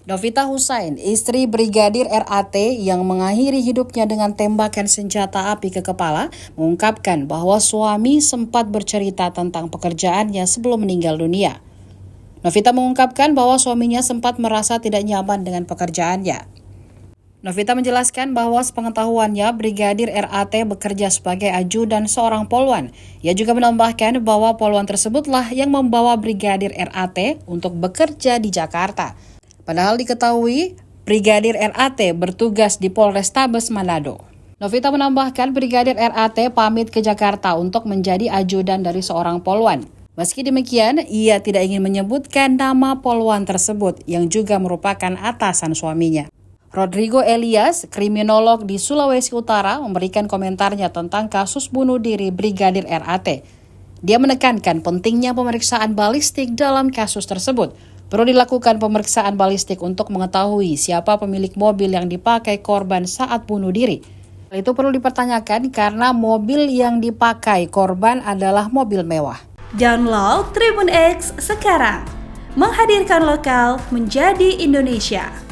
Novita Husain, istri Brigadir RAT yang mengakhiri hidupnya dengan tembakan senjata api ke kepala, mengungkapkan bahwa suami sempat bercerita tentang pekerjaannya sebelum meninggal dunia. Novita mengungkapkan bahwa suaminya sempat merasa tidak nyaman dengan pekerjaannya. Novita menjelaskan bahwa sepengetahuannya Brigadir RAT bekerja sebagai ajudan seorang polwan. Ia juga menambahkan bahwa polwan tersebutlah yang membawa Brigadir RAT untuk bekerja di Jakarta. Padahal diketahui Brigadir RAT bertugas di Polrestabes Manado. Novita menambahkan Brigadir RAT pamit ke Jakarta untuk menjadi ajudan dari seorang polwan. Meski demikian, ia tidak ingin menyebutkan nama polwan tersebut yang juga merupakan atasan suaminya. Rodrigo Elias, kriminolog di Sulawesi Utara, memberikan komentarnya tentang kasus bunuh diri Brigadir RAT. Dia menekankan pentingnya pemeriksaan balistik dalam kasus tersebut. Perlu dilakukan pemeriksaan balistik untuk mengetahui siapa pemilik mobil yang dipakai korban saat bunuh diri. Hal itu perlu dipertanyakan karena mobil yang dipakai korban adalah mobil mewah. Download Tribun X sekarang, menghadirkan lokal menjadi Indonesia.